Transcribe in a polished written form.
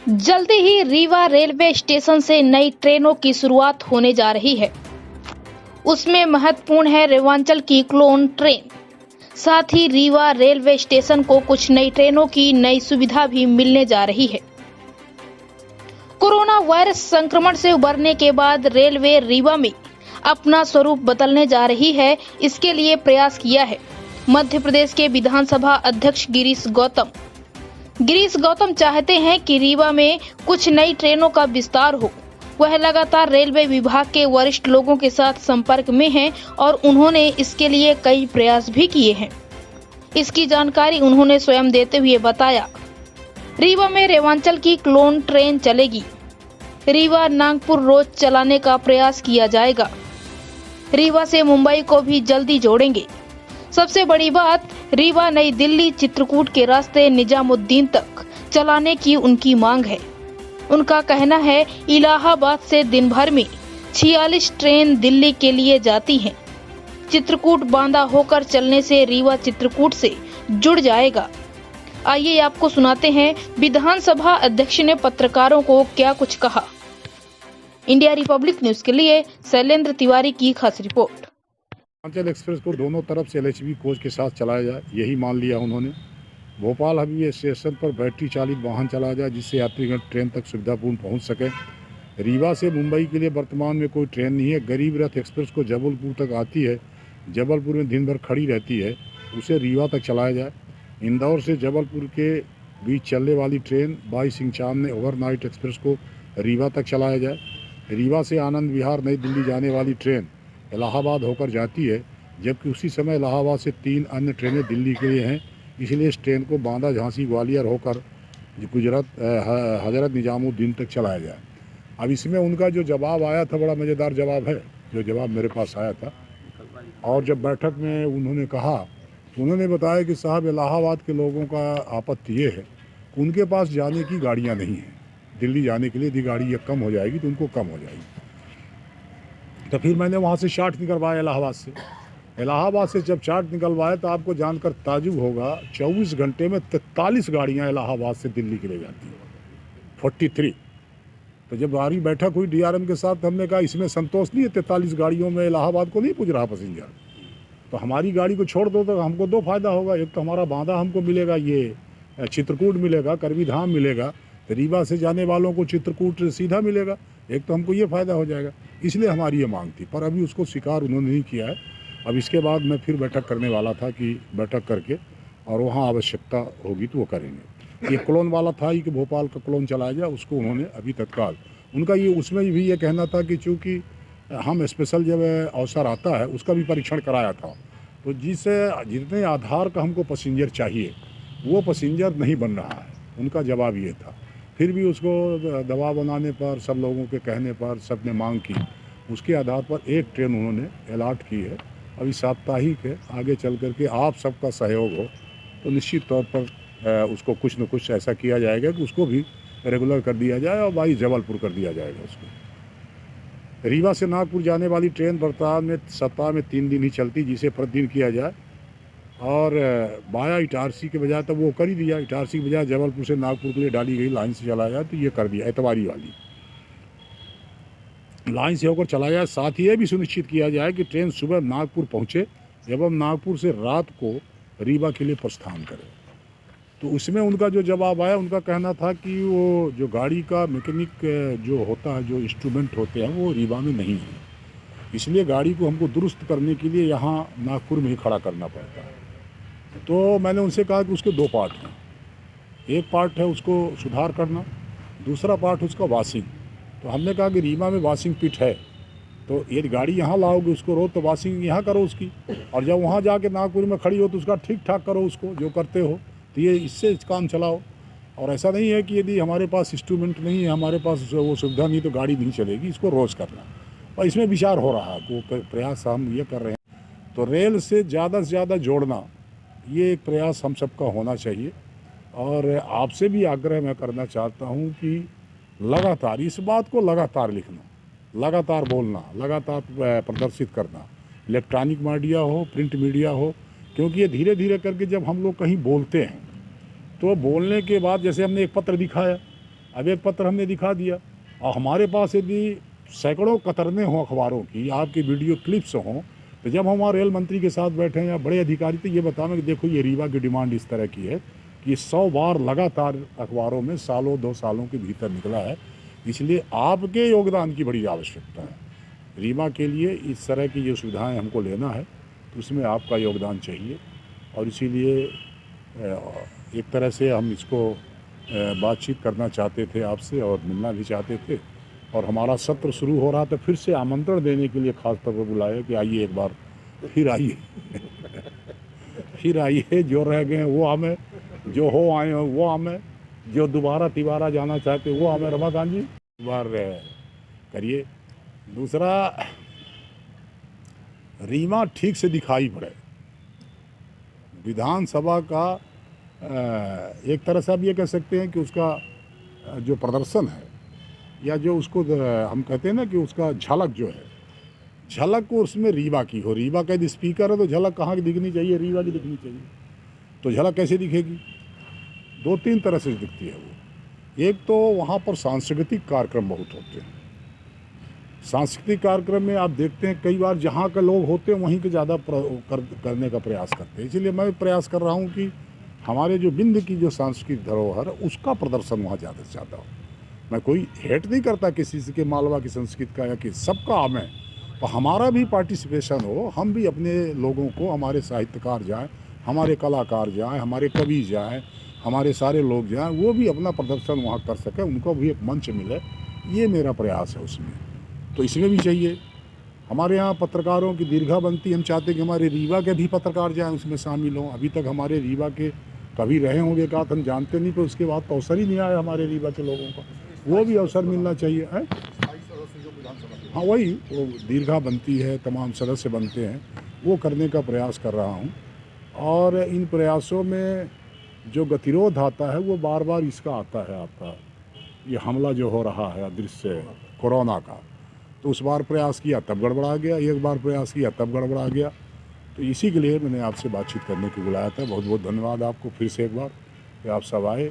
जल्दी ही Rewa railway station से नई ट्रेनों की शुरुआत होने जा रही है। उसमें महत्वपूर्ण है रेवांचल की क्लोन ट्रेन। साथ ही रीवा रेलवे स्टेशन को कुछ नई ट्रेनों की नई सुविधा भी मिलने जा रही है। कोरोना वायरस संक्रमण से उबरने के बाद रेलवे रीवा में अपना स्वरूप बदलने जा रही है। इसके लिए प्रयास किया है मध्य प्रदेश के विधानसभा अध्यक्ष गिरीश गौतम चाहते हैं कि रीवा में कुछ नई ट्रेनों का विस्तार हो। वह लगातार रेलवे विभाग के वरिष्ठ लोगों के साथ संपर्क में हैं और उन्होंने इसके लिए कई प्रयास भी किए हैं। इसकी जानकारी उन्होंने स्वयं देते हुए बताया, रीवा में रेवांचल की क्लोन ट्रेन चलेगी। रीवा नागपुर रोज चलाने का प्रयास किया जाएगा। रीवा से मुंबई को भी जल्दी जोड़ेंगे। सबसे बड़ी बात, रीवा नई दिल्ली चित्रकूट के रास्ते निजामुद्दीन तक चलाने की उनकी मांग है। उनका कहना है, इलाहाबाद से दिन भर में 46 ट्रेन दिल्ली के लिए जाती हैं। चित्रकूट बांदा होकर चलने से रीवा चित्रकूट से जुड़ जाएगा। आइए आपको सुनाते हैं विधानसभा अध्यक्ष ने पत्रकारों को क्या कुछ कहा। इंडिया रिपब्लिक न्यूज के लिए शैलेंद्र तिवारी की खास रिपोर्ट। रेवांचल एक्सप्रेस को दोनों तरफ से LHB कोच के साथ चलाया जाए, यही मान लिया उन्होंने। भोपाल हबी स्टेशन पर बैटरी चालित वाहन चलाया जाए जिससे यात्रीगण ट्रेन तक सुविधापूर्ण पहुंच सके। रीवा से मुंबई के लिए वर्तमान में कोई ट्रेन नहीं है। गरीब रथ एक्सप्रेस को जबलपुर तक आती है, जबलपुर में दिन भर खड़ी रहती है, उसे रीवा तक चलाया जाए। इंदौर से जबलपुर के बीच चलने वाली ट्रेन 22 सिंह चांद ने ओवरनाइट एक्सप्रेस को रीवा तक चलाया जाए। रीवा से आनंद विहार नई दिल्ली जाने वाली ट्रेन इलाहाबाद होकर जाती है, जबकि उसी समय इलाहाबाद से 3 अन्य ट्रेनें दिल्ली के लिए हैं। इसलिए इस ट्रेन को बांदा, झांसी, ग्वालियर होकर गुजरात हजरत निजामुद्दीन तक चलाया जाए। अब इसमें उनका जो जवाब आया था, बड़ा मज़ेदार जवाब है जो जवाब मेरे पास आया था। और जब बैठक में उन्होंने कहा, उन्होंने बताया कि साहब, इलाहाबाद के लोगों का आपत्ति ये है कि उनके पास जाने की गाड़ियाँ नहीं हैं। दिल्ली जाने के लिए यदि गाड़ी ये कम हो जाएगी तो उनको कम हो जाएगी। तो फिर मैंने वहाँ से चार्ट निकलवाया इलाहाबाद से जब चार्ट निकलवाया तो आपको जानकर ताजुब होगा, 24 घंटे में 43 गाड़ियाँ इलाहाबाद से दिल्ली के लिए जाती हैं, 43। तो जब हमारी बैठक हुई DRM के साथ, हमने कहा इसमें संतोष नहीं है, 43 गाड़ियों में इलाहाबाद को नहीं पूछ रहा पैसेंजर, तो हमारी गाड़ी को छोड़ दो तो हमको 2 फायदा होगा। एक तो हमारा बांदा हमको मिलेगा, ये चित्रकूट मिलेगा, करवी धाम मिलेगा, रीवा से जाने वालों को चित्रकूट सीधा मिलेगा, एक तो हमको ये फ़ायदा हो जाएगा। इसलिए हमारी ये मांग थी, पर अभी उसको स्वीकार उन्होंने नहीं किया है। अब इसके बाद मैं फिर बैठक करने वाला था कि बैठक करके और वहाँ आवश्यकता होगी तो वो करेंगे। ये क्लोन वाला था ही कि भोपाल का क्लोन चलाया जाए, उसको उन्होंने अभी तत्काल, उनका ये उसमें भी ये कहना था कि चूँकि हम स्पेशल जब अवसर आता है उसका भी परीक्षण कराया था, तो जितने आधार का हमको पैसेंजर चाहिए वो पैसेंजर नहीं बन रहा है, उनका जवाब ये था। फिर भी उसको दबाव बनाने पर, सब लोगों के कहने पर, सब ने मांग की, उसके आधार पर एक ट्रेन उन्होंने अलॉट की है। अभी साप्ताहिक है, आगे चल करके आप सबका सहयोग हो तो निश्चित तौर पर उसको कुछ न कुछ ऐसा किया जाएगा कि उसको भी रेगुलर कर दिया जाए और बाई जबलपुर कर दिया जाएगा उसको। रीवा से नागपुर जाने वाली ट्रेन वर्तमान में सप्ताह में 3 दिन ही चलती, जिसे प्रतिदिन किया जाए और बाया इटारसी के बजाय तो वो कर ही दिया। इटारसी के बजाय जबलपुर से नागपुर के लिए डाली गई लाइन से चलाया जाए तो ये कर दिया, एतवारी वाली लाइन से होकर चलाया जाए। साथ ही ये भी सुनिश्चित किया जाए कि ट्रेन सुबह नागपुर पहुँचे एवं नागपुर से रात को रीवा के लिए प्रस्थान करे। तो उसमें उनका जो जवाब आया, उनका कहना था कि वो जो गाड़ी का मैकेनिक जो होता है, जो इंस्ट्रूमेंट होते हैं, वो रीवा में नहीं है, इसलिए गाड़ी को हमको दुरुस्त करने के लिए यहाँ नागपुर में ही खड़ा करना पड़ता है। तो मैंने उनसे कहा कि उसके 2 पार्ट हैं। एक पार्ट है उसको सुधार करना, दूसरा पार्ट उसका वॉशिंग। तो हमने कहा कि रीवा में वॉशिंग पिट है, तो ये गाड़ी यहाँ लाओगे, उसको रोज तो वॉशिंग यहाँ करो उसकी, और जब वहाँ जाके नागपुर में खड़ी हो तो उसका ठीक ठाक करो, उसको जो करते हो तो ये इससे काम चलाओ। और ऐसा नहीं है कि यदि हमारे पास इंस्ट्रूमेंट नहीं है, हमारे पास वो सुविधा नहीं तो गाड़ी नहीं चलेगी, इसको रोज़ करना। और इसमें विचार हो रहा है, वो प्रयास हम ये कर रहे हैं। तो रेल से ज़्यादा जोड़ना, ये एक प्रयास हम सबका होना चाहिए। और आपसे भी आग्रह मैं करना चाहता हूँ कि लगातार इस बात को लगातार लिखना, लगातार बोलना, लगातार प्रदर्शित करना, इलेक्ट्रॉनिक मीडिया हो, प्रिंट मीडिया हो, क्योंकि ये धीरे धीरे करके जब हम लोग कहीं बोलते हैं तो बोलने के बाद, जैसे हमने एक पत्र दिखाया अब एक पत्र हमने दिखा दिया, और हमारे पास यदि सैकड़ों कतरने हों अखबारों की, आपकी वीडियो क्लिप्स हों, तो जब हम रेल मंत्री के साथ बैठे हैं या बड़े अधिकारी, तो ये बताएं कि देखो ये रीवा की डिमांड इस तरह की है कि 100 बार लगातार अखबारों में सालों 2 सालों के भीतर निकला है, इसलिए आपके योगदान की बड़ी आवश्यकता है। रीवा के लिए इस तरह की जो सुविधाएं हमको लेना है, तो उसमें आपका योगदान चाहिए, और इसीलिए एक तरह से हम इसको बातचीत करना चाहते थे आपसे और मिलना भी चाहते थे, और हमारा सत्र शुरू हो रहा था, फिर से आमंत्रण देने के लिए खास तौर पर बुलाया कि आइए एक बार फिर आइए फिर आइए, जो रह गए हैं वो हमें, जो हो आए हैं वो हमें, जो दोबारा तिबारा जाना चाहते वो हमें। रमाकांत जी एक बार करिए। दूसरा, रीवा ठीक से दिखाई पड़े। विधानसभा का एक तरह से आप ये कह सकते हैं कि उसका जो प्रदर्शन है, या जो उसको हम कहते हैं ना कि उसका झलक जो है, झलक को उसमें रीवा की हो। रीवा का यदि स्पीकर है तो झलक कहाँ की दिखनी चाहिए? रीवा की दिखनी चाहिए। तो झलक कैसे दिखेगी? 2-3 तरह से दिखती है वो। एक तो वहाँ पर सांस्कृतिक कार्यक्रम बहुत होते हैं। सांस्कृतिक कार्यक्रम में आप देखते हैं कई बार जहाँ के लोग होते हैं वहीं के ज़्यादा करने का प्रयास करते हैं। इसलिए मैं प्रयास कर रहा हूँ कि हमारे जो बिंद की जो सांस्कृतिक धरोहर उसका प्रदर्शन वहाँ ज़्यादा से ज़्यादा हो। मैं कोई हेट नहीं करता किसी से कि मालवा की संस्कृति का या कि सबका हमें, तो हमारा भी पार्टिसिपेशन हो। हम भी अपने लोगों को, हमारे साहित्यकार जाएँ, हमारे कलाकार जाएँ, हमारे कवि जाएँ, हमारे सारे लोग जाएँ, वो भी अपना प्रदर्शन वहाँ कर सकें, उनको भी एक मंच मिले। ये मेरा प्रयास है उसमें। तो इसमें भी चाहिए। हमारे यहाँ पत्रकारों की दीर्घा बनती, हम चाहते हैं कि हमारे रीवा के भी पत्रकार जाएँ उसमें शामिल हों। अभी तक हमारे रीवा के कभी रहे होंगे का हम जानते नहीं, पर उसके बाद तो अवसर ही नहीं आया हमारे रीवा के लोगों का। वो भी अवसर मिलना चाहिए है। हाँ, वही वो दीर्घा बनती है, तमाम सदस्य बनते हैं, वो करने का प्रयास कर रहा हूँ। और इन प्रयासों में जो गतिरोध आता है वो बार बार इसका आता है, आपका ये हमला जो हो रहा है अदृश्य कोरोना का। तो उस बार प्रयास किया तब गड़बड़ा गया, एक बार प्रयास किया तब गड़बड़ा गया। तो इसी के लिए मैंने आपसे बातचीत करने को बुलाया था। बहुत बहुत धन्यवाद आपको फिर से एक बार कि आप सब आए।